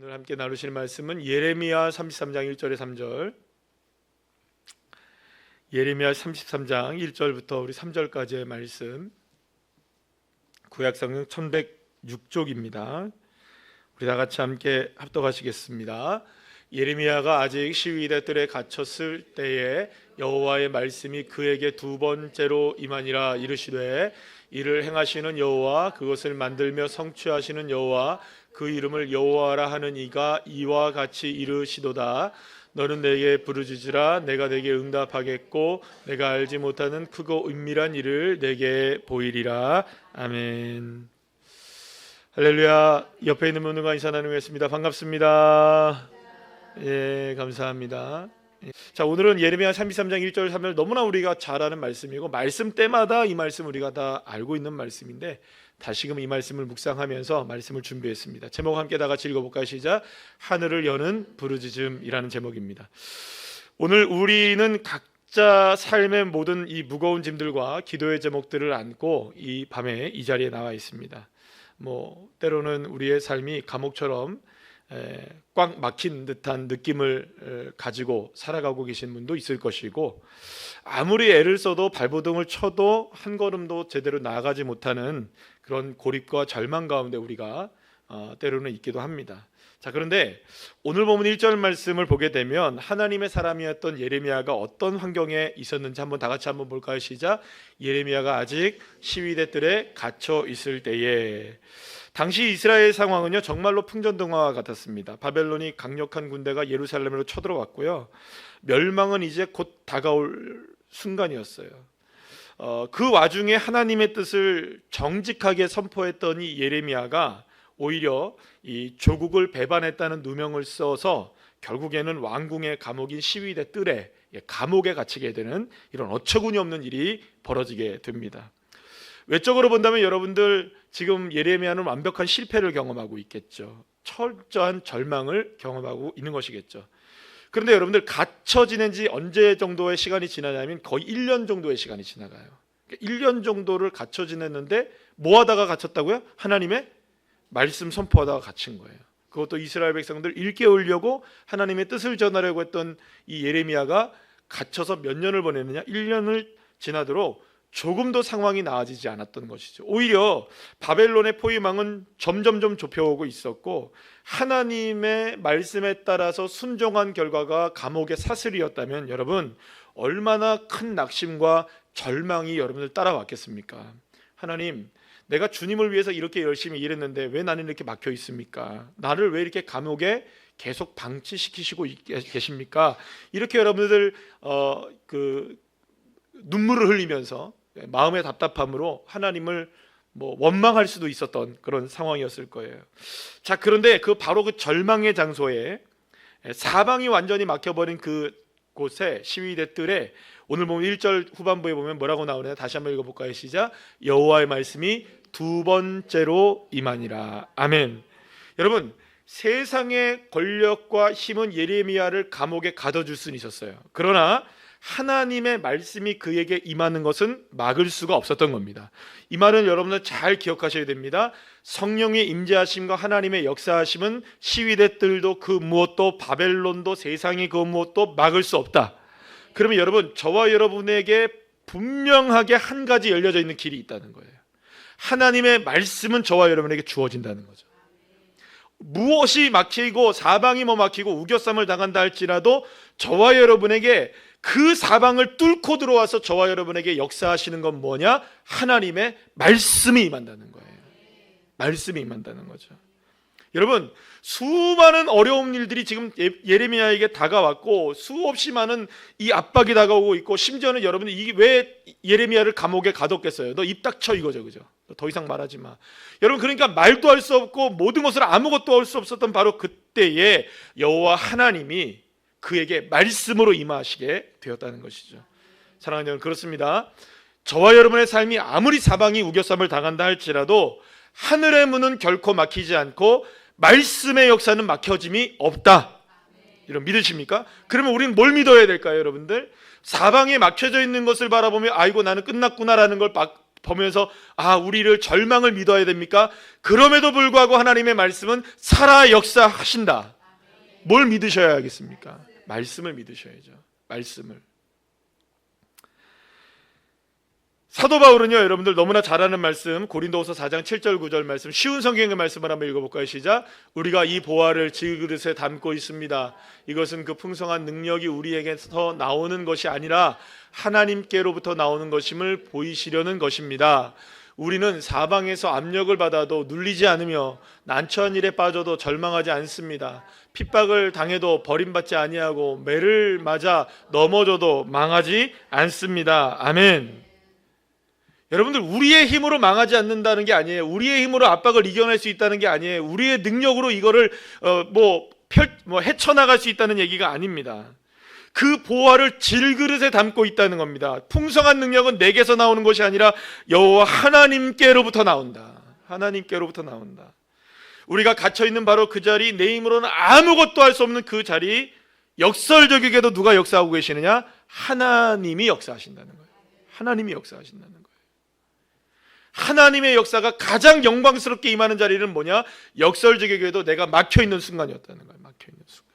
오늘 함께 나누실 말씀은 예레미야 33장 1절에 3절, 예레미야 33장 1절부터 우리 3절까지의 말씀, 구약성경 1106쪽입니다. 우리 다 같이 함께 합독하시겠습니다. 예레미야가 아직 시위대 뜰에 갇혔을 때에 여호와의 말씀이 그에게 두 번째로 임하니라. 이르시되 이를 행하시는 여호와, 그것을 만들며 성취하시는 여호와, 그 이름을 여호와라 하는 이가 이와 같이 이르시도다. 너는 내게 부르짖으라. 내가 내게 응답하겠고 내가 알지 못하는 크고 은밀한 일을 내게 보이리라. 아멘. 할렐루야. 옆에 있는 분들과 인사 나누겠습니다. 반갑습니다. 예, 감사합니다. 자, 오늘은 예레미야 33장 1절 3절 너무나 우리가 잘 아는 말씀이고, 말씀 때마다 이 말씀 우리가 다 알고 있는 말씀인데 다시금 이 말씀을 묵상하면서 말씀을 준비했습니다. 제목 함께 다 같이 읽어볼까요? 시작. 하늘을 여는 부르짖음이라는 제목입니다. 오늘 우리는 각자 삶의 모든 이 무거운 짐들과 기도의 제목들을 안고 이 밤에 이 자리에 나와 있습니다. 때로는 우리의 삶이 감옥처럼 꽉 막힌 듯한 느낌을 가지고 살아가고 계신 분도 있을 것이고, 아무리 애를 써도 발버둥을 쳐도 한 걸음도 제대로 나아가지 못하는 그런 고립과 절망 가운데 우리가 때로는 있기도 합니다. 자, 그런데 오늘 보면 1절 말씀을 보게 되면 하나님의 사람이었던 예레미야가 어떤 환경에 있었는지 한번 다 같이 한번 볼까요? 시작. 예레미야가 아직 시위대 뜰에 갇혀 있을 때에, 당시 이스라엘 상황은요 정말로 풍전등화와 같았습니다. 바벨론이 강력한 군대가 예루살렘으로 쳐들어왔고요, 멸망은 이제 곧 다가올 순간이었어요. 그 와중에 하나님의 뜻을 정직하게 선포했던 이 예레미야가 오히려 이 조국을 배반했다는 누명을 써서 결국에는 왕궁의 감옥인 시위대 뜰에 감옥에 갇히게 되는 이런 어처구니 없는 일이 벌어지게 됩니다. 외적으로 본다면 여러분들 지금 예레미야는 완벽한 실패를 경험하고 있겠죠. 철저한 절망을 경험하고 있는 것이겠죠. 그런데 여러분들 갇혀 지낸 지 언제 정도의 시간이 지나냐면 거의 1년 정도의 시간이 지나가요. 1년 정도를 갇혀 지냈는데 뭐 하다가 갇혔다고요? 하나님의 말씀 선포하다가 갇힌 거예요. 그것도 이스라엘 백성들 일깨우려고 하나님의 뜻을 전하려고 했던 이 예레미야가 갇혀서 몇 년을 보냈느냐? 1년을 지나도록 조금도 상황이 나아지지 않았던 것이죠. 오히려 바벨론의 포위망은 점점점 좁혀오고 있었고, 하나님의 말씀에 따라서 순종한 결과가 감옥의 사슬이었다면 여러분 얼마나 큰 낙심과 절망이 여러분들 따라왔겠습니까? 하나님, 내가 주님을 위해서 이렇게 열심히 일했는데 왜 나는 이렇게 막혀 있습니까? 나를 왜 이렇게 감옥에 계속 방치시키시고 계십니까? 이렇게 여러분들 눈물을 흘리면서 마음의 답답함으로 하나님을 원망할 수도 있었던 그런 상황이었을 거예요. 자, 그런데 바로 그 절망의 장소에, 사방이 완전히 막혀버린 그 곳에, 시위대 뜰에 오늘 보면 1절 후반부에 보면 뭐라고 나오나요? 다시 한번 읽어볼까요? 시작. 여호와의 말씀이 두 번째로 임하니라. 아멘. 여러분, 세상의 권력과 힘은 예레미야를 감옥에 가둬줄 수는 있었어요. 그러나 하나님의 말씀이 그에게 임하는 것은 막을 수가 없었던 겁니다. 이 말은 여러분들 잘 기억하셔야 됩니다. 성령의 임재하심과 하나님의 역사하심은 시위대 뜰도 그 무엇도, 바벨론도, 세상의 그 무엇도 막을 수 없다. 그러면 여러분, 저와 여러분에게 분명하게 한 가지 열려져 있는 길이 있다는 거예요. 하나님의 말씀은 저와 여러분에게 주어진다는 거죠. 무엇이 막히고 사방이 막히고 우겨쌈을 당한다 할지라도 저와 여러분에게 그 사방을 뚫고 들어와서 저와 여러분에게 역사하시는 건 뭐냐? 하나님의 말씀이 임한다는 거예요. 말씀이 임한다는 거죠. 여러분, 수많은 어려운 일들이 지금 예레미야에게 다가왔고, 수없이 많은 이 압박이 다가오고 있고, 심지어는 여러분들 이게 왜 예레미야를 감옥에 가뒀겠어요? 너 입 닥쳐 이거죠, 그죠? 더 이상 말하지 마. 여러분, 그러니까 말도 할 수 없고 모든 것을 아무것도 할 수 없었던 바로 그때에 여호와 하나님이 그에게 말씀으로 임하시게 되었다는 것이죠. 사랑하는 여러분, 그렇습니다. 저와 여러분의 삶이 아무리 사방이 우겨쌈을 당한다 할지라도 하늘의 문은 결코 막히지 않고 말씀의 역사는 막혀짐이 없다. 이런 믿으십니까? 그러면 우리는 뭘 믿어야 될까요, 여러분들? 사방에 막혀져 있는 것을 바라보며 아이고 나는 끝났구나라는 걸 보면서 우리를 절망을 믿어야 됩니까? 그럼에도 불구하고 하나님의 말씀은 살아 역사하신다. 뭘 믿으셔야 하겠습니까? 말씀을 믿으셔야죠. 말씀을. 사도 바울은요, 여러분들 너무나 잘 아는 말씀, 고린도후서 4장 7절 9절 말씀, 쉬운 성경의 말씀을 한번 읽어볼까요? 시작. 우리가 이 보화를 질그릇에 담고 있습니다. 이것은 그 풍성한 능력이 우리에게서 나오는 것이 아니라 하나님께로부터 나오는 것임을 보이시려는 것입니다. 우리는 사방에서 압력을 받아도 눌리지 않으며 난처한 일에 빠져도 절망하지 않습니다. 핍박을 당해도 버림받지 아니하고 매를 맞아 넘어져도 망하지 않습니다. 아멘. 여러분들, 우리의 힘으로 망하지 않는다는 게 아니에요. 우리의 힘으로 압박을 이겨낼 수 있다는 게 아니에요. 우리의 능력으로 이거를 헤쳐나갈 수 있다는 얘기가 아닙니다. 그 보화를 질그릇에 담고 있다는 겁니다. 풍성한 능력은 내게서 나오는 것이 아니라 여호와 하나님께로부터 나온다. 하나님께로부터 나온다. 우리가 갇혀있는 바로 그 자리, 내 힘으로는 아무것도 할 수 없는 그 자리, 역설적이게도 누가 역사하고 계시느냐? 하나님이 역사하신다는 거예요. 하나님이 역사하신다는 거예요. 하나님의 역사가 가장 영광스럽게 임하는 자리는 뭐냐? 역설적이게도 내가 막혀있는 순간이었다는 거예요. 막혀있는 순간.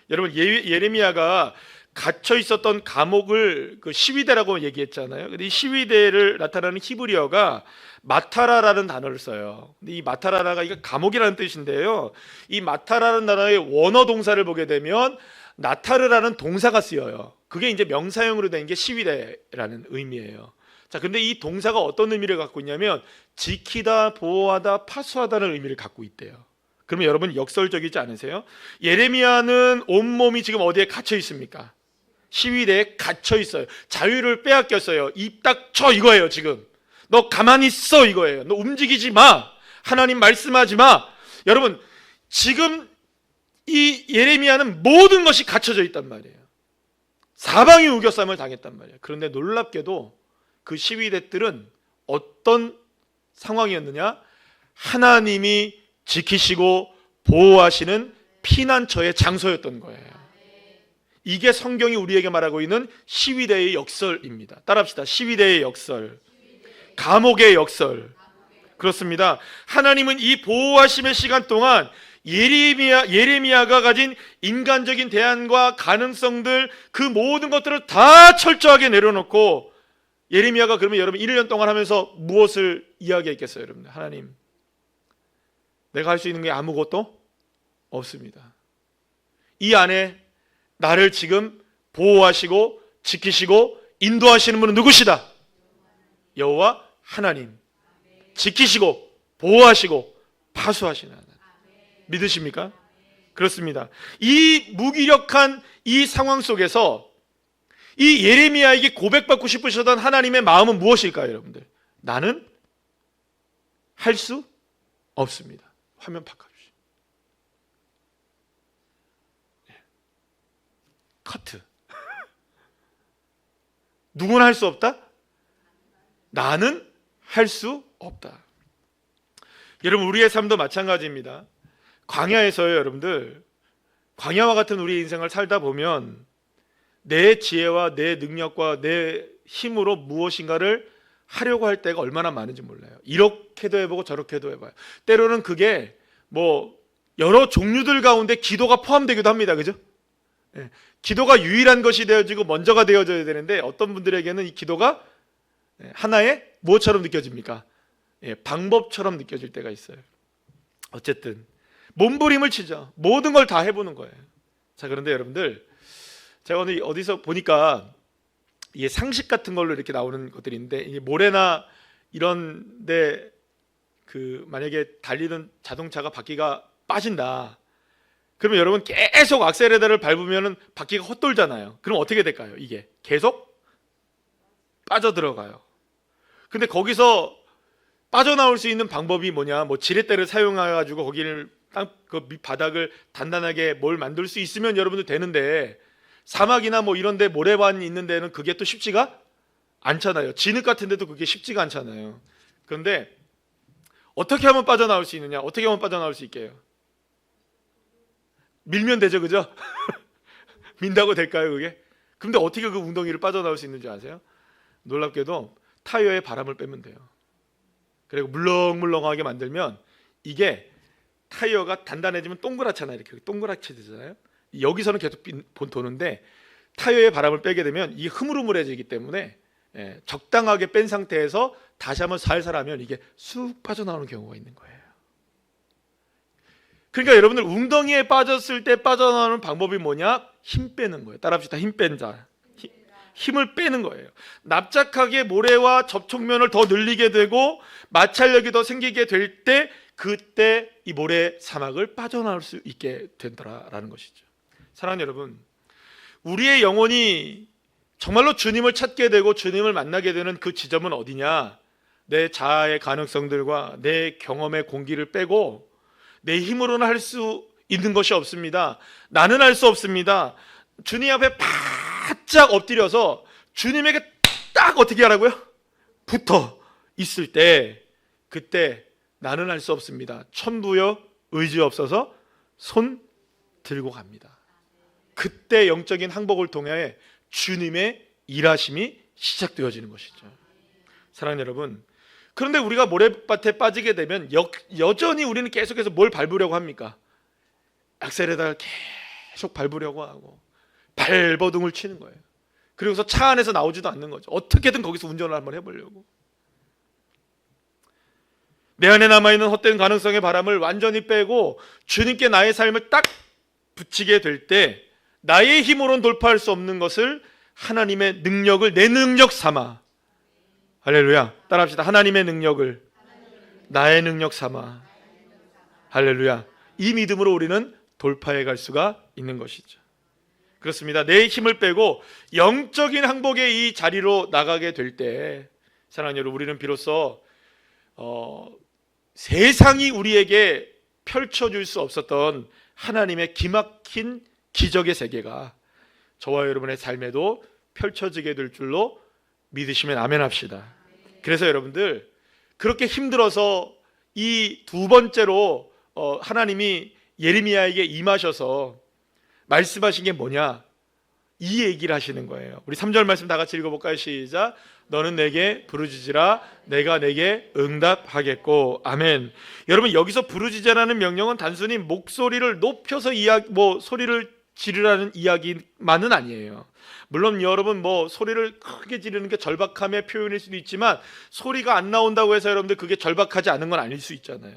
여러분, 예레미야가 갇혀 있었던 감옥을 그 시위대라고 얘기했잖아요. 근데 이 시위대를 나타내는 히브리어가 마타라라는 단어를 써요. 근데 이 마타라가 이거 감옥이라는 뜻인데요. 이 마타라는 단어의 원어 동사를 보게 되면 나타르라는 동사가 쓰여요. 그게 이제 명사형으로 된 게 시위대라는 의미예요. 자, 근데 이 동사가 어떤 의미를 갖고 있냐면 지키다, 보호하다, 파수하다는 의미를 갖고 있대요. 그러면 여러분, 역설적이지 않으세요? 예레미야는 온몸이 지금 어디에 갇혀 있습니까? 시위대에 갇혀 있어요. 자유를 빼앗겼어요. 입 닥쳐 이거예요. 지금 너 가만히 있어 이거예요. 너 움직이지 마. 하나님 말씀하지 마. 여러분, 지금 이 예레미야는 모든 것이 갇혀져 있단 말이에요. 사방이 우겨쌈을 당했단 말이에요. 그런데 놀랍게도 그 시위대들은 어떤 상황이었느냐? 하나님이 지키시고 보호하시는 피난처의 장소였던 거예요. 이게 성경이 우리에게 말하고 있는 시위대의 역설입니다. 따라합시다. 시위대의 역설, 감옥의 역설. 그렇습니다. 하나님은 이 보호하심의 시간 동안 예레미야가 가진 인간적인 대안과 가능성들, 그 모든 것들을 다 철저하게 내려놓고, 예레미야가 그러면 여러분 1년 동안 하면서 무엇을 이야기했겠어요? 여러분들, 하나님, 내가 할 수 있는 게 아무것도 없습니다. 이 안에 나를 지금 보호하시고 지키시고 인도하시는 분은 누구시다? 여호와 하나님. 지키시고 보호하시고 파수하시는 하나님. 믿으십니까? 그렇습니다. 이 무기력한 이 상황 속에서 이 예레미야에게 고백받고 싶으셨던 하나님의 마음은 무엇일까요, 여러분들? 나는 할 수 없습니다. 화면 바꿔주시죠. 커트. 누구는 할 수 없다? 나는 할 수 없다. 여러분, 우리의 삶도 마찬가지입니다. 광야에서요, 여러분들, 광야와 같은 우리의 인생을 살다 보면 내 지혜와 내 능력과 내 힘으로 무엇인가를 하려고 할 때가 얼마나 많은지 몰라요. 이렇게도 해보고 저렇게도 해봐요. 때로는 그게 여러 종류들 가운데 기도가 포함되기도 합니다. 그죠? 예, 기도가 유일한 것이 되어지고 먼저가 되어져야 되는데 어떤 분들에게는 이 기도가 하나의 무엇처럼 느껴집니까? 방법처럼 느껴질 때가 있어요. 어쨌든 몸부림을 치죠. 모든 걸 다 해보는 거예요. 자, 그런데 여러분들, 제가 오늘 어디서 보니까 이게 상식 같은 걸로 이렇게 나오는 것들이 있는데, 이 모래나 이런데 만약에 달리던 자동차가 바퀴가 빠진다. 그러면 여러분 계속 악셀레터를 밟으면 바퀴가 헛돌잖아요. 그럼 어떻게 될까요? 이게 계속 빠져들어가요. 근데 거기서 빠져나올 수 있는 방법이 뭐냐? 지렛대를 사용해가지고 거기를 그 밑바닥을 단단하게 뭘 만들 수 있으면 여러분들 되는데, 사막이나 이런데 모래반이 있는 데는 그게 또 쉽지가 않잖아요. 진흙 같은 데도 그게 쉽지가 않잖아요. 그런데 어떻게 하면 빠져나올 수 있느냐? 어떻게 하면 빠져나올 수 있게요? 밀면 되죠, 그죠? 민다고 될까요, 그게? 근데 어떻게 그 웅덩이를 빠져나올 수 있는지 아세요? 놀랍게도 타이어에 바람을 빼면 돼요. 그리고 물렁물렁하게 만들면 이게 타이어가 단단해지면 동그랗잖아요. 이렇게 동그랗게 되잖아요. 여기서는 계속 도는데 타이어에 바람을 빼게 되면 이게 흐물흐물해지기 때문에 적당하게 뺀 상태에서 다시 한번 살살 하면 이게 쑥 빠져나오는 경우가 있는 거예요. 그러니까 여러분들 웅덩이에 빠졌을 때 빠져나오는 방법이 뭐냐? 힘 빼는 거예요. 따라합시다. 힘 뺀다. 힘을 빼는 거예요. 납작하게 모래와 접촉면을 더 늘리게 되고 마찰력이 더 생기게 될 때 그때 이 모래 사막을 빠져나올 수 있게 된다라는 것이죠. 사랑하는 여러분, 우리의 영혼이 정말로 주님을 찾게 되고 주님을 만나게 되는 그 지점은 어디냐? 내 자아의 가능성들과 내 경험의 공기를 빼고 내 힘으로는 할 수 있는 것이 없습니다. 나는 할 수 없습니다. 주님 앞에 바짝 엎드려서 주님에게 딱 어떻게 하라고요? 붙어 있을 때 그때 나는 할 수 없습니다. 천부여 의지 없어서 손 들고 갑니다. 그때 영적인 항복을 통해 주님의 일하심이 시작되어지는 것이죠. 사랑하는 여러분, 그런데 우리가 모래밭에 빠지게 되면 여전히 우리는 계속해서 뭘 밟으려고 합니까? 악셀에다가 계속 밟으려고 하고 발버둥을 치는 거예요. 그리고서 차 안에서 나오지도 않는 거죠. 어떻게든 거기서 운전을 한번 해보려고. 내 안에 남아있는 헛된 가능성의 바람을 완전히 빼고 주님께 나의 삶을 딱 붙이게 될 때 나의 힘으로는 돌파할 수 없는 것을 하나님의 능력을 내 능력 삼아, 할렐루야, 따라합시다. 하나님의 능력을 나의 능력 삼아, 할렐루야, 이 믿음으로 우리는 돌파해 갈 수가 있는 것이죠. 그렇습니다. 내 힘을 빼고 영적인 항복의 이 자리로 나가게 될 때 사랑하는 여러분, 우리는 비로소 세상이 우리에게 펼쳐줄 수 없었던 하나님의 기막힌 기적의 세계가 저와 여러분의 삶에도 펼쳐지게 될 줄로 믿으시면 아멘 합시다. 그래서 여러분들 그렇게 힘들어서 이 두 번째로 하나님이 예레미야에게 임하셔서 말씀하신 게 뭐냐? 이 얘기를 하시는 거예요. 우리 3절 말씀 다 같이 읽어볼까요? 시작. 너는 내게 부르짖으라 내가 내게 응답하겠고. 아멘. 여러분, 여기서 부르짖으라는 명령은 단순히 목소리를 높여서 소리를 지르라는 이야기만은 아니에요. 물론 여러분 소리를 크게 지르는 게 절박함의 표현일 수도 있지만 소리가 안 나온다고 해서 여러분들 그게 절박하지 않은 건 아닐 수 있잖아요.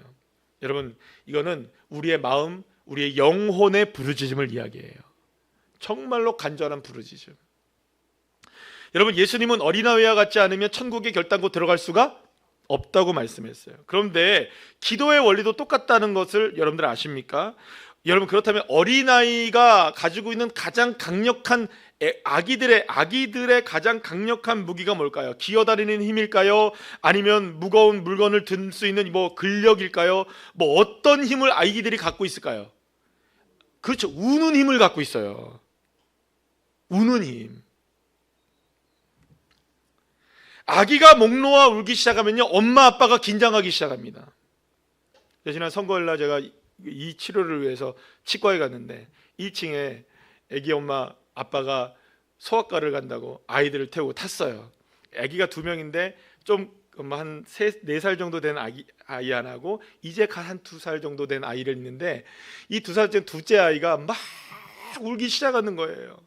여러분, 이거는 우리의 마음, 우리의 영혼의 부르짖음을 이야기해요. 정말로 간절한 부르짖음. 여러분, 예수님은 어린아이와 같지 않으면 천국의 결단코 들어갈 수가 없다고 말씀했어요. 그런데 기도의 원리도 똑같다는 것을 여러분들 아십니까? 여러분, 그렇다면 어린아이가 가지고 있는 가장 강력한 아기들의 가장 강력한 무기가 뭘까요? 기어다니는 힘일까요? 아니면 무거운 물건을 들 수 있는 근력일까요? 어떤 힘을 아기들이 갖고 있을까요? 그렇죠. 우는 힘을 갖고 있어요. 우는 힘. 아기가 목 놓아 울기 시작하면요, 엄마 아빠가 긴장하기 시작합니다. 지난 선거일날 제가 이 치료를 위해서 치과에 갔는데 1층에 아기 엄마 아빠가 소아과를 간다고 아이들을 태우고 탔어요. 아기가 2명인데 좀 한 4살 정도 된 아이 하나고 이제 한 2살 정도 된 아이를 있는데 이 2살째 둘째 아이가 막 울기 시작하는 거예요.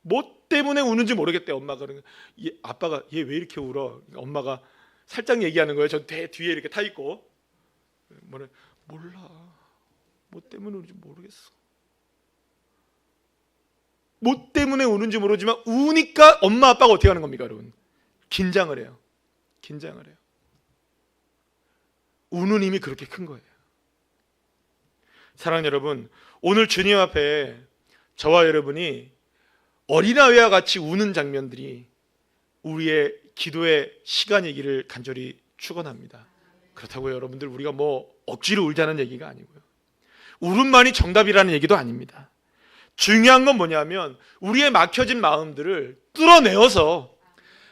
뭐 때문에 우는지 모르겠대. 엄마가 아빠가 얘 왜 이렇게 울어? 엄마가 살짝 얘기하는 거예요. 저 뒤에 이렇게 타 있고 몰라. 뭐 때문에 우는지 모르겠어. 뭐 때문에 우는지 모르지만 우니까 엄마 아빠가 어떻게 하는 겁니까, 여러분? 긴장을 해요. 긴장을 해요. 우는 힘이 그렇게 큰 거예요. 사랑하는 여러분, 오늘 주님 앞에 저와 여러분이 어린아이와 같이 우는 장면들이 우리의 기도의 시간이기를 간절히 축원합니다. 그렇다고 여러분들 우리가 억지로 울자는 얘기가 아니고요. 울음만이 정답이라는 얘기도 아닙니다. 중요한 건 뭐냐면 우리의 막혀진 마음들을 뚫어내어서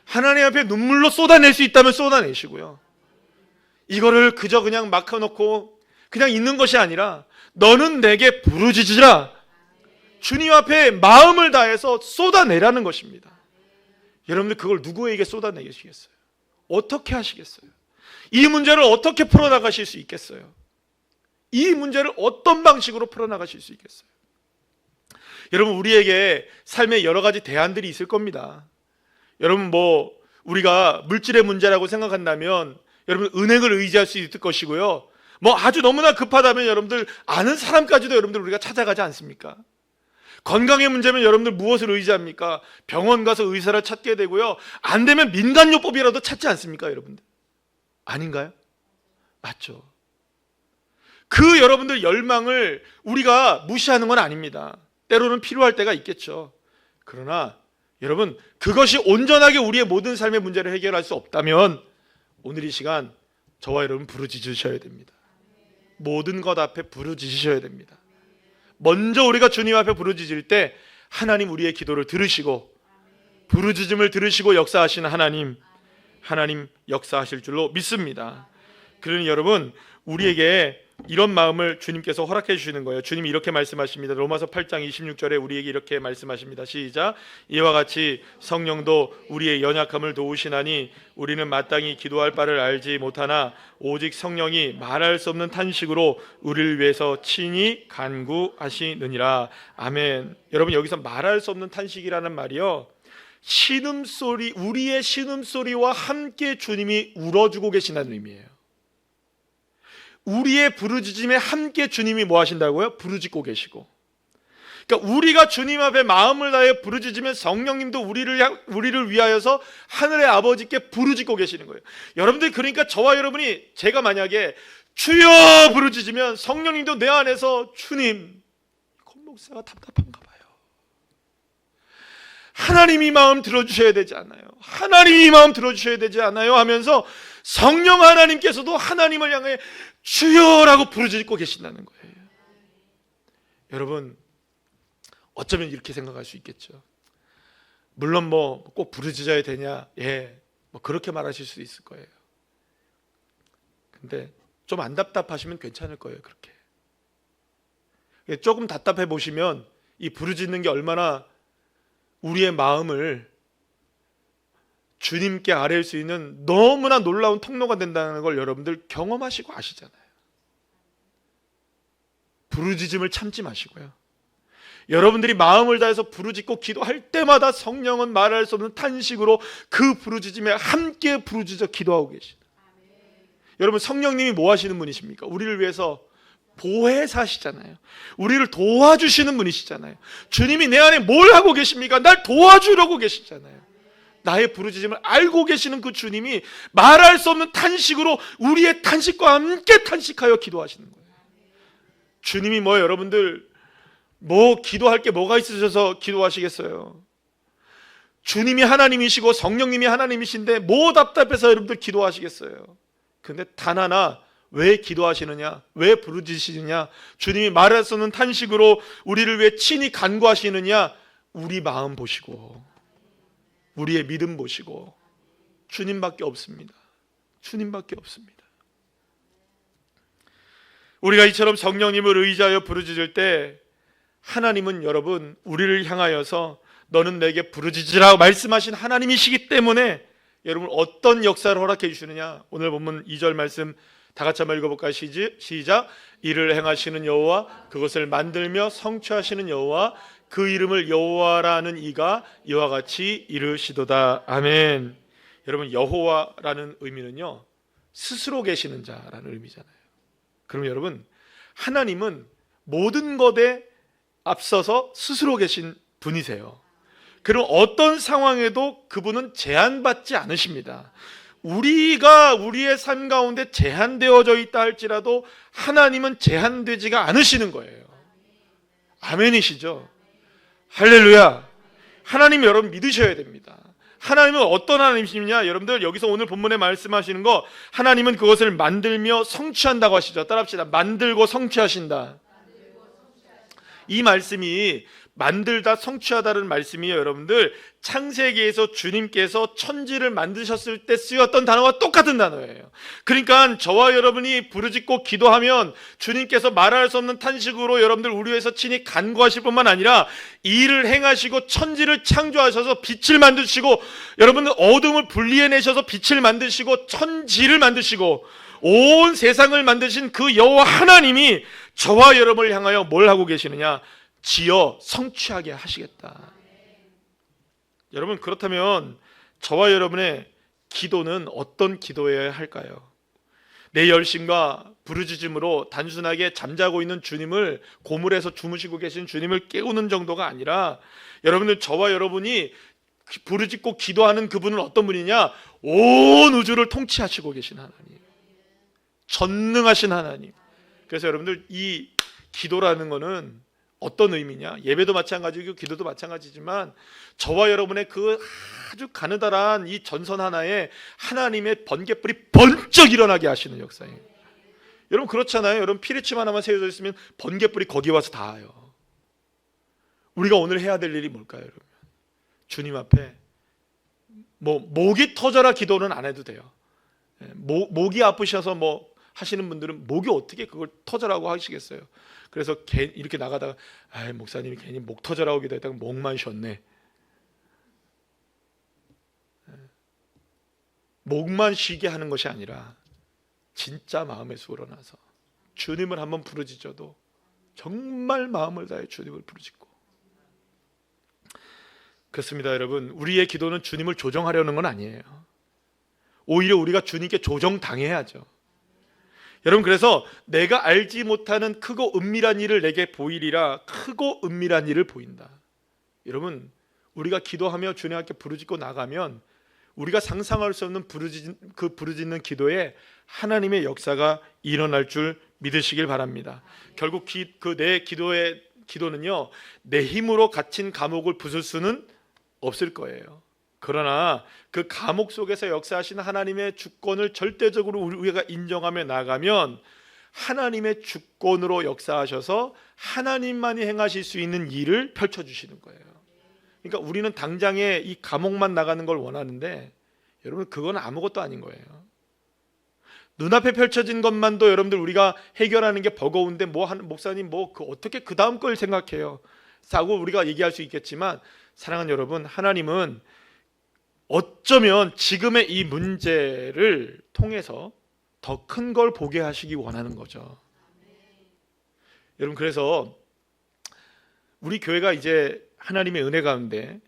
하나님 앞에 눈물로 쏟아낼 수 있다면 쏟아내시고요. 이거를 그저 그냥 막혀놓고 그냥 있는 것이 아니라 너는 내게 부르짖으라. 주님 앞에 마음을 다해서 쏟아내라는 것입니다. 여러분들 그걸 누구에게 쏟아내시겠어요? 어떻게 하시겠어요? 이 문제를 어떻게 풀어나가실 수 있겠어요? 이 문제를 어떤 방식으로 풀어나가실 수 있겠어요? 여러분, 우리에게 삶에 여러 가지 대안들이 있을 겁니다. 여러분, 우리가 물질의 문제라고 생각한다면 여러분 은행을 의지할 수 있을 것이고요. 아주 너무나 급하다면 여러분들 아는 사람까지도 여러분들 우리가 찾아가지 않습니까? 건강의 문제면 여러분들 무엇을 의지합니까? 병원 가서 의사를 찾게 되고요. 안 되면 민간요법이라도 찾지 않습니까, 여러분들? 아닌가요? 맞죠. 그 여러분들 열망을 우리가 무시하는 건 아닙니다. 때로는 필요할 때가 있겠죠. 그러나 여러분, 그것이 온전하게 우리의 모든 삶의 문제를 해결할 수 없다면 오늘 이 시간 저와 여러분 부르짖으셔야 됩니다. 모든 것 앞에 부르짖으셔야 됩니다. 먼저 우리가 주님 앞에 부르짖을 때 하나님 우리의 기도를 들으시고, 부르짖음을 들으시고 역사하시는 하나님 역사하실 줄로 믿습니다. 그러니 여러분, 우리에게 이런 마음을 주님께서 허락해 주시는 거예요. 주님이 이렇게 말씀하십니다. 로마서 8장 26절에 우리에게 이렇게 말씀하십니다. 시작. 이와 같이 성령도 우리의 연약함을 도우시나니 우리는 마땅히 기도할 바를 알지 못하나 오직 성령이 말할 수 없는 탄식으로 우리를 위해서 친히 간구하시느니라. 아멘. 여러분, 여기서 말할 수 없는 탄식이라는 말이요, 신음소리, 우리의 신음소리와 함께 주님이 울어주고 계신다는 의미예요. 우리의 부르짖음에 함께 주님이 뭐 하신다고요? 부르짖고 계시고. 그러니까 우리가 주님 앞에 마음을 다해 부르짖으면 성령님도 우리를 위하여서 하늘의 아버지께 부르짖고 계시는 거예요. 여러분들, 그러니까 저와 여러분이, 제가 만약에 주여 부르짖으면 성령님도 내 안에서 주님, 권 목사가 답답한가 봐요. 하나님이 마음 들어주셔야 되지 않아요? 하나님이 마음 들어주셔야 되지 않아요? 하면서 성령 하나님께서도 하나님을 향해 주여라고 부르짖고 계신다는 거예요. 여러분, 어쩌면 이렇게 생각할 수 있겠죠. 물론 꼭 부르짖어야 되냐? 그렇게 말하실 수 있을 거예요. 근데 좀 안 답답하시면 괜찮을 거예요. 그렇게 조금 답답해 보시면 이 부르짖는 게 얼마나 우리의 마음을 주님께 아뢰일 수 있는 너무나 놀라운 통로가 된다는 걸 여러분들 경험하시고 아시잖아요. 부르짖음을 참지 마시고요. 여러분들이 마음을 다해서 부르짖고 기도할 때마다 성령은 말할 수 없는 탄식으로 그 부르짖음에 함께 부르짖어 기도하고 계시다. 여러분, 성령님이 뭐 하시는 분이십니까? 우리를 위해서 보혜사시잖아요. 우리를 도와주시는 분이시잖아요. 주님이 내 안에 뭘 하고 계십니까? 날 도와주려고 계시잖아요. 나의 부르짖음을 알고 계시는 그 주님이 말할 수 없는 탄식으로 우리의 탄식과 함께 탄식하여 기도하시는 거예요. 주님이 여러분들 기도할 게 뭐가 있으셔서 기도하시겠어요? 주님이 하나님이시고 성령님이 하나님이신데 뭐 답답해서 여러분들 기도하시겠어요? 근데 단 하나, 왜 기도하시느냐? 왜 부르짖으시느냐? 주님이 말할 수 없는 탄식으로 우리를 위해 친히 간구하시느냐? 우리 마음 보시고, 우리의 믿음 보시고, 주님밖에 없습니다. 주님밖에 없습니다. 우리가 이처럼 성령님을 의지하여 부르짖을 때 하나님은 여러분 우리를 향하여서 너는 내게 부르짖으라고 말씀하신 하나님이시기 때문에 여러분 어떤 역사를 허락해 주시느냐? 오늘 본문 2절 말씀 다 같이 한번 읽어볼까요? 시작. 이를 행하시는 여호와, 그것을 만들며 성취하시는 여호와, 그 이름을 여호와라는 이가 이와 같이 이르시도다. 아멘. 여러분, 여호와라는 의미는요, 스스로 계시는 자라는 의미잖아요. 그럼 여러분, 하나님은 모든 것에 앞서서 스스로 계신 분이세요. 그럼 어떤 상황에도 그분은 제한받지 않으십니다. 우리가 우리의 삶 가운데 제한되어져 있다 할지라도 하나님은 제한되지가 않으시는 거예요. 아멘이시죠? 할렐루야. 하나님 여러분 믿으셔야 됩니다. 하나님은 어떤 하나님이시냐? 여러분들 여기서 오늘 본문에 말씀하시는 거, 하나님은 그것을 만들며 성취한다고 하시죠. 따라합시다. 만들고 성취하신다. 이 말씀이 만들다 성취하다는 말씀이에요. 여러분들, 창세기에서 주님께서 천지를 만드셨을 때 쓰였던 단어와 똑같은 단어예요. 그러니까 저와 여러분이 부르짖고 기도하면 주님께서 말할 수 없는 탄식으로 여러분들 우리 위해서 친히 간구하실 뿐만 아니라 이 일을 행하시고 천지를 창조하셔서 빛을 만드시고 여러분들 어둠을 분리해내셔서 빛을 만드시고 천지를 만드시고 온 세상을 만드신 그 여호와 하나님이 저와 여러분을 향하여 뭘 하고 계시느냐? 지어 성취하게 하시겠다. 여러분, 그렇다면 저와 여러분의 기도는 어떤 기도여야 할까요? 내 열심과 부르짖음으로 단순하게 잠자고 있는 주님을, 고물에서 주무시고 계신 주님을 깨우는 정도가 아니라 여러분들, 저와 여러분이 부르짖고 기도하는 그분은 어떤 분이냐? 온 우주를 통치하시고 계신 하나님, 전능하신 하나님. 그래서 여러분들, 이 기도라는 거는 어떤 의미냐? 예배도 마찬가지고 기도도 마찬가지지만 저와 여러분의 그 아주 가느다란 이 전선 하나에 하나님의 번개불이 번쩍 일어나게 하시는 역사예요. 여러분, 그렇잖아요. 여러분, 피리침 하나만 세워져 있으면 번개불이 거기 와서 닿아요. 우리가 오늘 해야 될 일이 뭘까요, 여러분? 주님 앞에 목이 터져라 기도는 안 해도 돼요. 목이 아프셔서 하시는 분들은 목이 어떻게 그걸 터져라고 하시겠어요? 그래서 이렇게 나가다가 목사님이 괜히 목 터져라고 기도했다가 목만 쉬었네. 목만 쉬게 하는 것이 아니라 진짜 마음에서 우러나서 주님을 한번 부르짖어도 정말 마음을 다해 주님을 부르짖고. 그렇습니다, 여러분. 우리의 기도는 주님을 조정하려는 건 아니에요. 오히려 우리가 주님께 조정당해야죠. 여러분, 그래서 내가 알지 못하는 크고 은밀한 일을 내게 보이리라. 크고 은밀한 일을 보인다. 여러분, 우리가 기도하며 주님 앞에 부르짖고 나가면 우리가 상상할 수 없는 부르짖는 기도에 하나님의 역사가 일어날 줄 믿으시길 바랍니다. 결국 내 기도는요, 내 힘으로 갇힌 감옥을 부술 수는 없을 거예요. 그러나 그 감옥 속에서 역사하시는 하나님의 주권을 절대적으로 우리가 인정하며 나가면 하나님의 주권으로 역사하셔서 하나님만이 행하실 수 있는 일을 펼쳐주시는 거예요. 그러니까 우리는 당장에 이 감옥만 나가는 걸 원하는데 여러분, 그건 아무것도 아닌 거예요. 눈앞에 펼쳐진 것만도 여러분들 우리가 해결하는 게 버거운데 목사님 어떻게 그 다음 걸 생각해요? 라고 우리가 얘기할 수 있겠지만, 사랑하는 여러분, 하나님은 어쩌면 지금의 이 문제를 통해서 더 큰 걸 보게 하시기 원하는 거죠. 여러분, 그래서 우리 교회가 이제 하나님의 은혜 가운데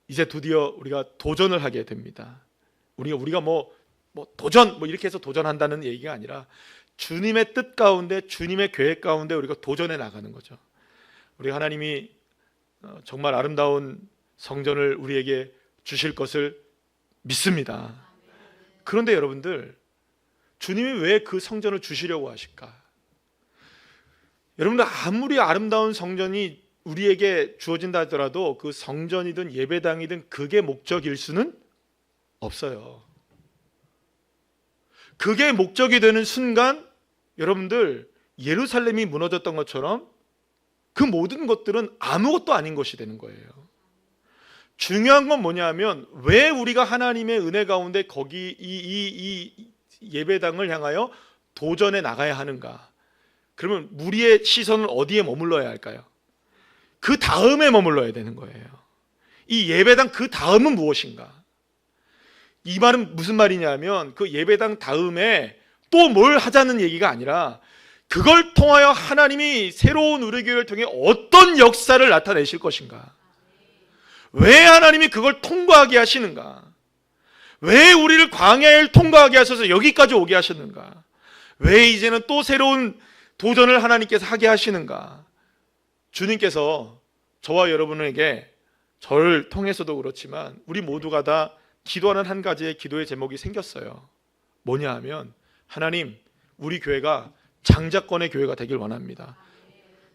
이제 드디어 우리가 도전을 하게 됩니다. 우리가 도전 이렇게 해서 도전한다는 얘기가 아니라 주님의 뜻 가운데, 주님의 계획 가운데 우리가 도전해 나가는 거죠. 우리 하나님이 정말 아름다운 성전을 우리에게 주실 것을 믿습니다. 그런데 여러분들, 주님이 왜 그 성전을 주시려고 하실까? 여러분들, 아무리 아름다운 성전이 우리에게 주어진다 하더라도 그 성전이든 예배당이든 그게 목적일 수는 없어요. 그게 목적이 되는 순간 여러분들, 예루살렘이 무너졌던 것처럼 그 모든 것들은 아무것도 아닌 것이 되는 거예요. 중요한 건 뭐냐면, 왜 우리가 하나님의 은혜 가운데 거기 이 예배당을 향하여 도전해 나가야 하는가? 그러면 우리의 시선은 어디에 머물러야 할까요? 그 다음에 머물러야 되는 거예요. 이 예배당 그 다음은 무엇인가? 이 말은 무슨 말이냐면, 그 예배당 다음에 또 뭘 하자는 얘기가 아니라 그걸 통하여 하나님이 새로운 우리 교회를 통해 어떤 역사를 나타내실 것인가? 왜 하나님이 그걸 통과하게 하시는가? 왜 우리를 광야를 통과하게 하셔서 여기까지 오게 하셨는가? 왜 이제는 또 새로운 도전을 하나님께서 하게 하시는가? 주님께서 저와 여러분에게, 저를 통해서도 그렇지만 우리 모두가 다 기도하는 한 가지의 기도의 제목이 생겼어요. 뭐냐 하면, 하나님, 우리 교회가 장자권의 교회가 되길 원합니다.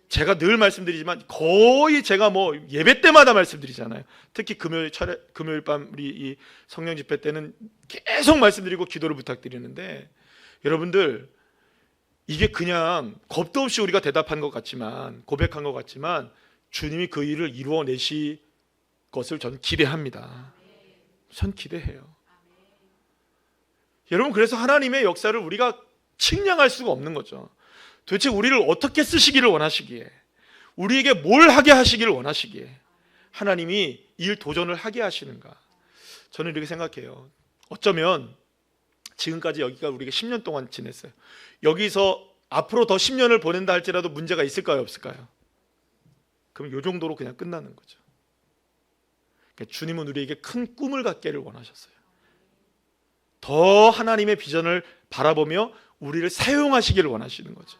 제가 늘 말씀드리지만 거의 제가 예배 때마다 말씀드리잖아요. 특히 금요일 밤 우리 이 성령 집회 때는 계속 말씀드리고 기도를 부탁드리는데, 여러분들, 이게 그냥 겁도 없이 우리가 대답한 것 같지만, 고백한 것 같지만 주님이 그 일을 이루어내실 것을 전 기대합니다. 전 기대해요. 여러분, 그래서 하나님의 역사를 우리가 측량할 수가 없는 거죠. 도대체 우리를 어떻게 쓰시기를 원하시기에, 우리에게 뭘 하게 하시기를 원하시기에 하나님이 일 도전을 하게 하시는가. 저는 이렇게 생각해요. 어쩌면 지금까지 여기가 우리가 10년 동안 지냈어요. 여기서 앞으로 더 10년을 보낸다 할지라도 문제가 있을까요, 없을까요? 그럼 이 정도로 그냥 끝나는 거죠. 그러니까 주님은 우리에게 큰 꿈을 갖기를 원하셨어요. 더 하나님의 비전을 바라보며 우리를 사용하시기를 원하시는 거죠.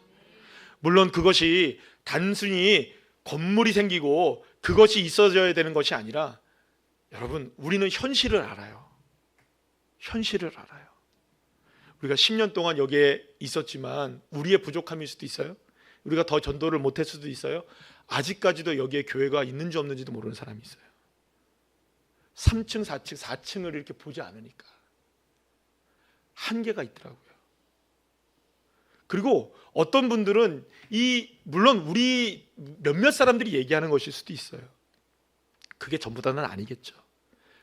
물론 그것이 단순히 건물이 생기고 그것이 있어져야 되는 것이 아니라, 여러분, 우리는 현실을 알아요. 현실을 알아요. 우리가 10년 동안 여기에 있었지만 우리의 부족함일 수도 있어요. 우리가 더 전도를 못했을 수도 있어요. 아직까지도 여기에 교회가 있는지 없는지도 모르는 사람이 있어요. 3층, 4층을 이렇게 보지 않으니까 한계가 있더라고요. 그리고 어떤 분들은 물론 우리 몇몇 사람들이 얘기하는 것일 수도 있어요. 그게 전부 다는 아니겠죠.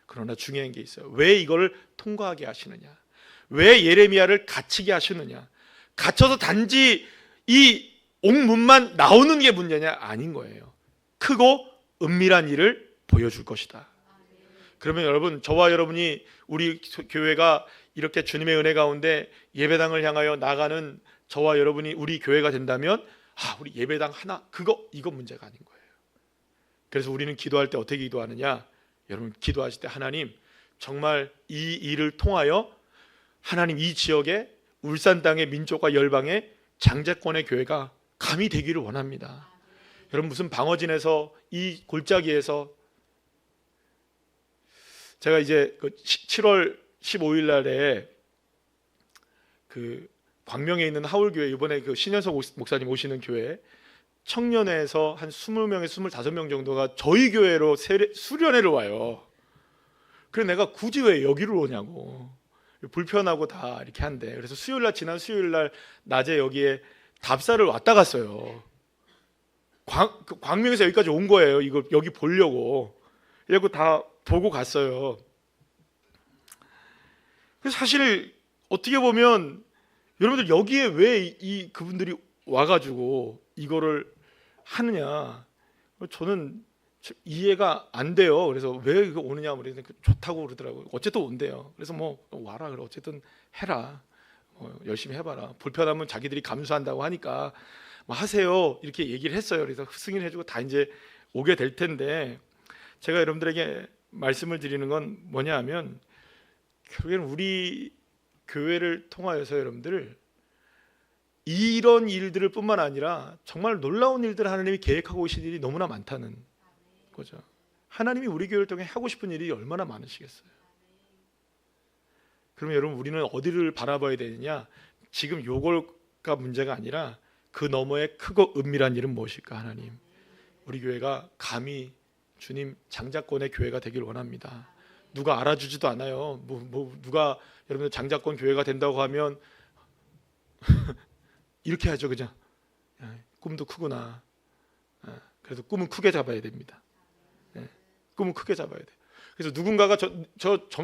그러나 중요한 게 있어요. 왜 이걸 통과하게 하시느냐? 왜 예레미야를 갇히게 하시느냐? 갇혀서 단지 이 옥문만 나오는 게 문제냐? 아닌 거예요. 크고 은밀한 일을 보여줄 것이다. 그러면 여러분, 저와 여러분이 우리 교회가 이렇게 주님의 은혜 가운데 예배당을 향하여 나가는 저와 여러분이 우리 교회가 된다면, 우리 예배당 하나, 이거 문제가 아닌 거예요. 그래서 우리는 기도할 때 어떻게 기도하느냐? 여러분, 기도하실 때 하나님, 정말 이 일을 통하여 하나님 이 지역에 울산 땅의 민족과 열방의 장제권의 교회가 감이 되기를 원합니다. 여러분, 무슨 방어진에서 이 골짜기에서, 제가 이제 7월 15일 날에 그 광명에 있는 하울교회, 이번에 그 신현석 목사님 오시는 교회 청년회에서 한 20명에서 25명 정도가 저희 교회로 수련회를 와요. 그래서 내가 굳이 왜 여기로 오냐고, 불편하고 다 이렇게 한데, 그래서 지난 수요일 날 낮에 여기에 답사를 왔다 갔어요. 광명에서 여기까지 온 거예요. 이거 여기 보려고. 그리고 다 보고 갔어요. 그래서 사실 어떻게 보면 여러분들, 여기에 왜 그분들이 와가지고 이거를 하느냐, 저는 이해가 안 돼요. 그래서 왜 이거 오느냐, 그랬더니 좋다고 그러더라고요. 어쨌든 온대요. 그래서 뭐 와라, 그래, 어쨌든 해라, 열심히 해봐라. 불편하면 자기들이 감수한다고 하니까 뭐 하세요, 이렇게 얘기를 했어요. 그래서 승인을 해주고 다 이제 오게 될 텐데, 제가 여러분들에게 말씀을 드리는 건 뭐냐 하면, 결국에는 우리 교회를 통하여서 여러분들 이런 일들을 뿐만 아니라 정말 놀라운 일들을 하나님이 계획하고 오신 일이 너무나 많다는 거죠. 하나님이 우리 교회를 통해 하고 싶은 일이 얼마나 많으시겠어요. 그러면 여러분, 우리는 어디를 바라봐야 되느냐? 지금 요걸가 문제가 아니라 그 너머의 크고 은밀한 일은 무엇일까? 하나님, 우리 교회가 감히 주님 장자권의 교회가 되길 원합니다. 누가 알아주지도 않아요. 누가 여러분들 장자권 교회가 된다고 하면 이렇게 하죠, 그냥. 꿈도 크구나. 그래서 꿈은 크게 잡아야 됩니다. 꿈은 크게 잡아야 돼요. 그래서 누군가가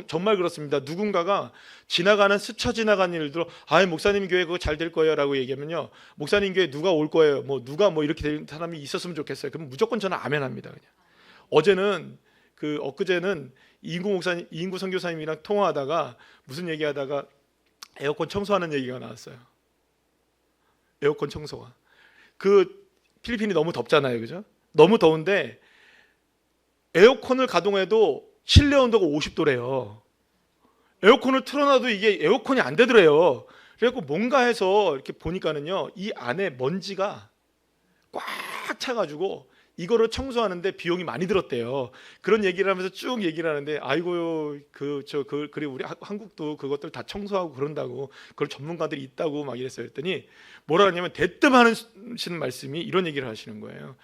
정말 그렇습니다. 누군가가 스쳐 지나간 일들, 목사님 교회 그거 잘 될 거예요 라고 얘기하면요, 목사님 교회 누가 올 거예요, 누가 이렇게 되는 사람이 있었으면 좋겠어요. 그럼 무조건 저는 아멘합니다. 그냥. 엊그제는 이인구 선교사님이랑 통화하다가 무슨 얘기하다가 에어컨 청소하는 얘기가 나왔어요. 에어컨 청소가. 필리핀이 너무 덥잖아요, 그죠? 너무 더운데 에어컨을 가동해도 실내 온도가 50도래요. 에어컨을 틀어놔도 이게 에어컨이 안 되더래요. 그래서 뭔가 해서 이렇게 보니까는요, 이 안에 먼지가 꽉 차가지고 이거를 청소하는데 비용이 많이 들었대요. 그런 얘기를 하면서 쭉 얘기를 하는데, 아이고요, 그리고 우리 한국도 그것들 다 청소하고 그런다고, 그런 전문가들이 있다고 막 이랬어요. 그랬더니 뭐라 하냐면, 대뜸 하시는 말씀이 이런 얘기를 하시는 거예요.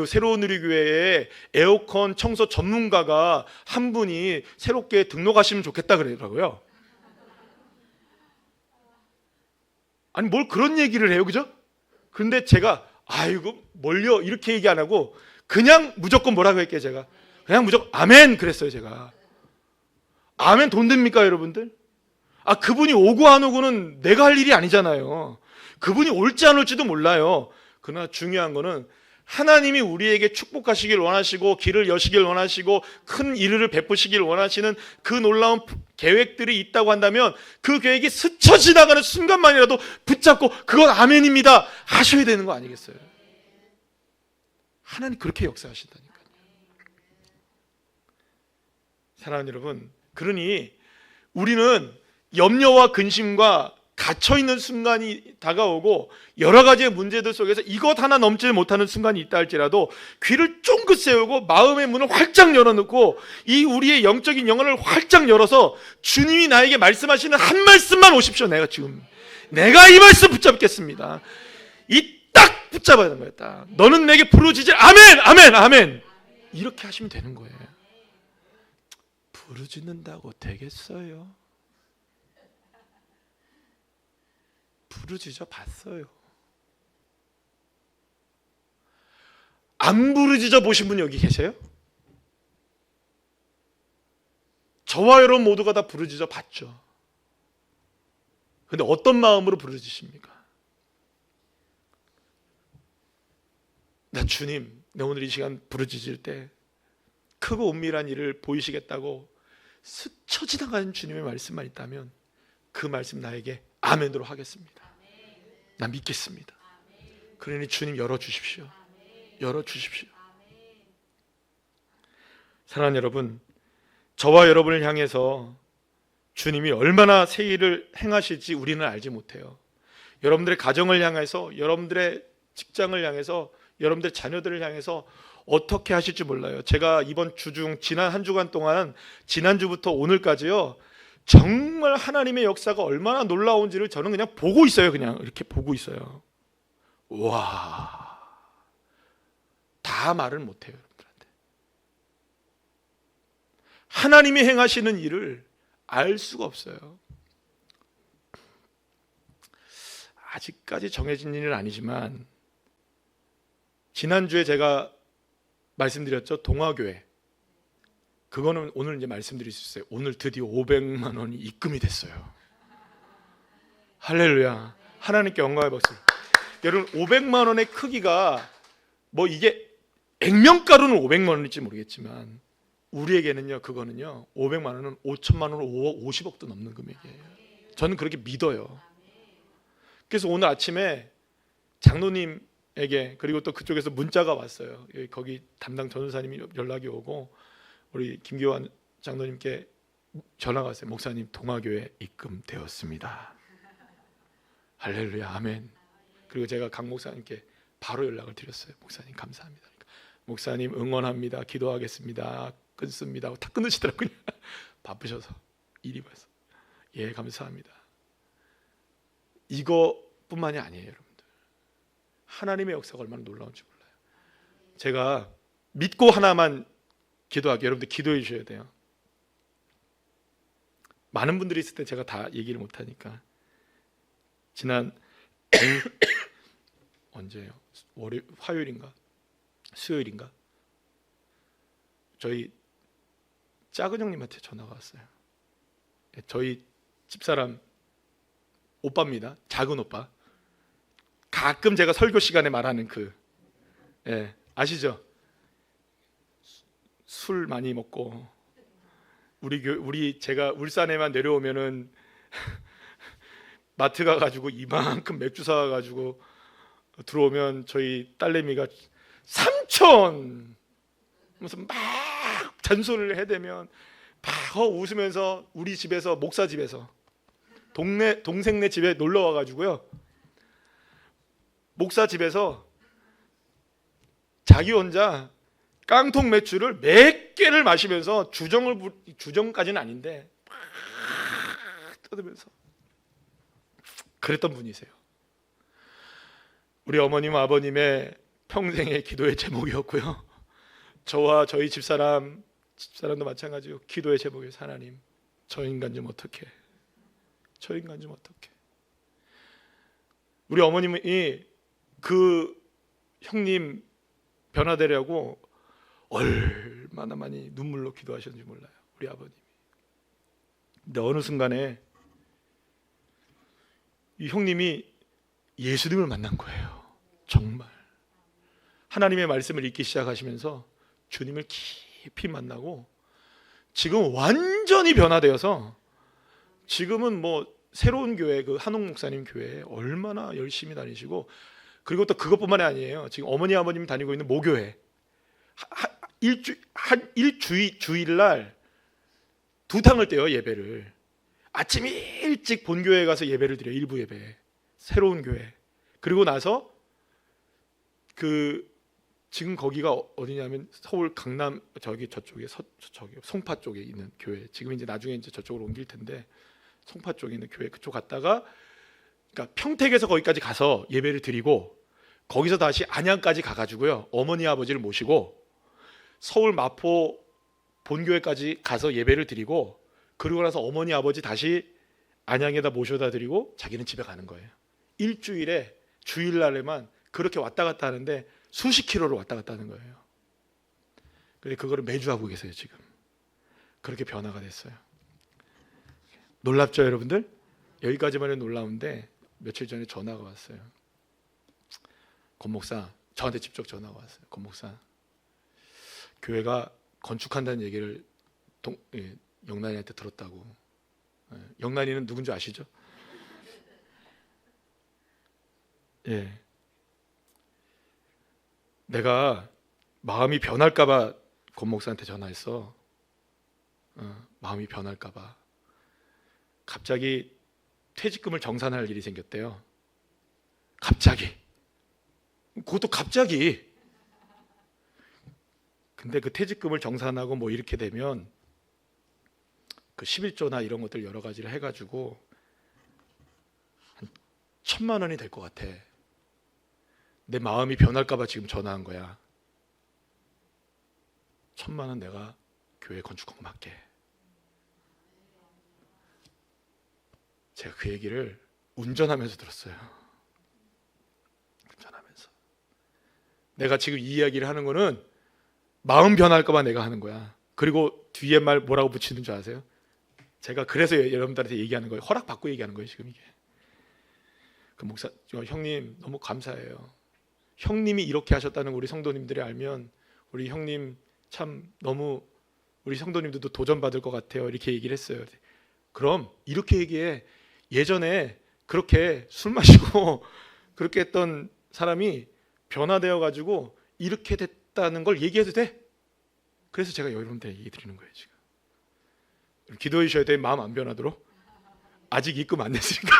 새로운 우리 교회에 에어컨 청소 전문가가 한 분이 새롭게 등록하시면 좋겠다 그러더라고요. 아니 뭘 그런 얘기를 해요, 그죠? 근데 제가 아이고 뭘요 이렇게 얘기 안 하고 그냥 무조건 뭐라고 할게요. 제가 그냥 무조건 아멘 그랬어요. 제가 아멘 돈 됩니까 여러분들? 아 그분이 오고 안 오고는 내가 할 일이 아니잖아요. 그분이 올지 안 올지도 몰라요. 그러나 중요한 거는 하나님이 우리에게 축복하시길 원하시고 길을 여시길 원하시고 큰 일을 베푸시길 원하시는 그 놀라운 계획들이 있다고 한다면 그 계획이 스쳐 지나가는 순간만이라도 붙잡고 그건 아멘입니다 하셔야 되는 거 아니겠어요? 하나님 그렇게 역사하신다니까요. 사랑하는 여러분, 그러니 우리는 염려와 근심과 갇혀있는 순간이 다가오고 여러 가지의 문제들 속에서 이것 하나 넘지 못하는 순간이 있다 할지라도 귀를 쫑긋 세우고 마음의 문을 활짝 열어놓고 이 우리의 영적인 영혼을 활짝 열어서 주님이 나에게 말씀하시는 한 말씀만 오십시오. 내가 이 말씀 붙잡겠습니다. 이 딱 붙잡아야 되는 거예요. 딱. 너는 내게 부르짖을 아멘 아멘 아멘 이렇게 하시면 되는 거예요. 부르짖는다고 되겠어요? 부르짖어 봤어요. 안 부르짖어 보신 분 여기 계세요? 저와 여러분 모두가 다 부르짖어 봤죠. 근데 어떤 마음으로 부르짖습니까? 나 주님, 내 오늘 이 시간 부르짖을 때 크고 은밀한 일을 보이시겠다고 스쳐 지나가는 주님의 말씀만 있다면 그 말씀 나에게 아멘으로 하겠습니다. 나 믿겠습니다. 그러니 주님 열어주십시오. 열어주십시오. 사랑하는 여러분, 저와 여러분을 향해서 주님이 얼마나 새 일을 행하실지 우리는 알지 못해요. 여러분들의 가정을 향해서, 여러분들의 직장을 향해서, 여러분들의 자녀들을 향해서 어떻게 하실지 몰라요. 제가 이번 주 중 지난 한 주간 동안 지난주부터 오늘까지요 정말 하나님의 역사가 얼마나 놀라운지를 저는 그냥 보고 있어요. 그냥 이렇게 보고 있어요. 와, 다 말을 못해요 여러분들한테. 하나님이 행하시는 일을 알 수가 없어요. 아직까지 정해진 일은 아니지만 지난주에 제가 말씀드렸죠. 동화교회. 그거는 오늘 이제 말씀드릴 수 있어요. 오늘 드디어 500만 원이 입금이 됐어요. 할렐루야. 하나님께 영광의 박수. 여러분 500만 원의 크기가 뭐 이게 액면가로는 500만 원일지 모르겠지만 우리에게는요 그거는요 500만 원은 5천만 원으로 5억 50억도 넘는 금액이에요. 저는 그렇게 믿어요. 그래서 오늘 아침에 장로님에게 그리고 또 그쪽에서 문자가 왔어요. 거기 담당 전도사님이 연락이 오고 우리 김교환 장로님께 전화가 왔어요. 목사님 동화교회 입금되었습니다. 할렐루야 아멘. 그리고 제가 강 목사님께 바로 연락을 드렸어요. 목사님 감사합니다. 그러니까, 목사님 응원합니다. 기도하겠습니다. 끊습니다. 다 끊으시더라고요. 바쁘셔서 일이 많아서. 예 감사합니다. 이거뿐만이 아니에요 여러분들. 하나님의 역사가 얼마나 놀라운지 몰라요. 제가 믿고 하나만 기도하게 여러분들 기도해 주셔야 돼요. 많은 분들이 있을 때 제가 다 얘기를 못하니까 지난 언제예요? 화요일인가? 수요일인가? 저희 작은 형님한테 전화가 왔어요. 저희 집사람 오빠입니다. 작은 오빠. 가끔 제가 설교 시간에 말하는 아시죠? 술 많이 먹고 제가 울산에만 내려오면은 마트 가가지고 이만큼 맥주 사가지고 들어오면 저희 딸내미가 삼촌 무슨 막 잔소리를 해대면 막 웃으면서 우리 집에서 목사 집에서 동생네 집에 놀러 와가지고요 목사 집에서 자기 혼자 깡통 맥주를 몇 개를 마시면서 주정까지는 아닌데 막 떠들면서 그랬던 분이세요. 우리 어머님 아버님의 평생의 기도의 제목이었고요. 저와 저희 집사람도 마찬가지고 기도의 제목이에요. 하나님 저 인간 좀 어떻게 우리 어머님이 그 형님 변화되려고 얼마나 많이 눈물로 기도하셨는지 몰라요, 우리 아버님이. 근데 어느 순간에 이 형님이 예수님을 만난 거예요. 정말 하나님의 말씀을 읽기 시작하시면서 주님을 깊이 만나고 지금 완전히 변화되어서 지금은 뭐 새로운 교회, 그 한옥 목사님 교회에 얼마나 열심히 다니시고, 그리고 또 그것뿐만이 아니에요. 지금 어머니 아버님 다니고 있는 모교회 주일날 2탕을 떼요, 예배를. 아침 일찍 본교회에 가서 예배를 드려요. 일부 예배, 새로운 교회. 그리고 나서 지금 거기가 어디냐면 서울 강남 저쪽에 저기 송파 쪽에 있는 교회. 지금 이제 나중에 이제 저쪽으로 옮길 텐데 송파 쪽에 있는 교회 그쪽 갔다가, 그러니까 평택에서 거기까지 가서 예배를 드리고 거기서 다시 안양까지 가가지고요, 어머니 아버지를 모시고 서울 마포 본교회까지 가서 예배를 드리고, 그러고 나서 어머니 아버지 다시 안양에다 모셔다 드리고 자기는 집에 가는 거예요. 일주일에 주일날에만 그렇게 왔다 갔다 하는데 수십 킬로를 왔다 갔다 하는 거예요. 근데 그거를 매주 하고 계세요. 지금 그렇게 변화가 됐어요. 놀랍죠, 여러분들? 여기까지만 해도 놀라운데 며칠 전에 전화가 왔어요. 권 목사, 저한테 직접 전화가 왔어요. 권 목사, 교회가 건축한다는 얘기를 영란이한테 들었다고. 영란이는 누군지 아시죠? 예. 내가 마음이 변할까봐 권 목사한테 전화했어. 마음이 변할까봐. 갑자기 퇴직금을 정산할 일이 생겼대요. 갑자기. 그것도 갑자기. 근데 그 퇴직금을 정산하고 뭐 이렇게 되면 그 11조나 이런 것들 여러 가지를 해가지고 한 1,000만 원이 될 것 같아. 내 마음이 변할까봐 지금 전화한 거야. 1,000만 원 내가 교회 건축금 할게. 제가 그 얘기를 운전하면서 들었어요. 운전하면서. 내가 지금 이 이야기를 하는 거는 마음 변할까봐 내가 하는 거야. 그리고 뒤에 말 뭐라고 붙이는 줄 아세요? 제가 그래서 여러분들한테 얘기하는 거예요. 허락받고 얘기하는 거예요, 지금 이게. 그 목사, 형님 너무 감사해요. 형님이 이렇게 하셨다는 거 우리 성도님들이 알면 우리 형님 참 너무, 우리 성도님들도 도전받을 것 같아요. 이렇게 얘기를 했어요. 그럼 이렇게 얘기해. 예전에 그렇게 술 마시고 그렇게 했던 사람이 변화되어 가지고 이렇게 됐다는 걸 얘기해도 돼. 그래서 제가 여러분들에게 얘기 드리는 거예요. 지금 기도해 주셔야 돼. 마음 안 변하도록. 아직 입금 안 됐으니까.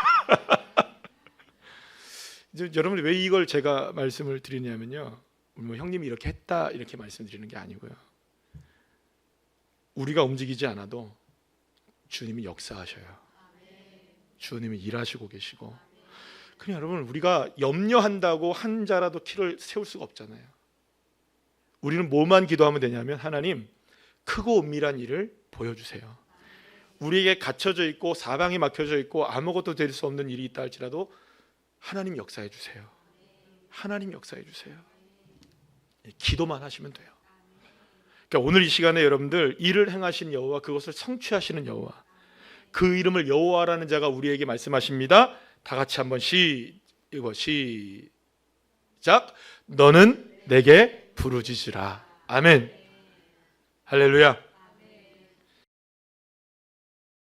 여러분, 왜 이걸 제가 말씀을 드리냐면요, 뭐 형님이 이렇게 했다 이렇게 말씀드리는 게 아니고요, 우리가 움직이지 않아도 주님이 역사하셔요. 주님이 일하시고 계시고. 그냥 여러분, 우리가 염려한다고 한 자라도 키를 세울 수가 없잖아요. 우리는 뭐만 기도하면 되냐면, 하나님 크고 은밀한 일을 보여주세요. 우리에게 갇혀져 있고 사방이 막혀져 있고 아무것도 될 수 없는 일이 있다 할지라도 하나님 역사해 주세요. 하나님 역사해 주세요. 기도만 하시면 돼요. 그러니까 오늘 이 시간에 여러분들, 일을 행하신 여호와, 그것을 성취하시는 여호와, 그 이름을 여호와라는 자가 우리에게 말씀하십니다. 다 같이 한번 시작. 너는 내게 부르짖으라. 아멘. 할렐루야.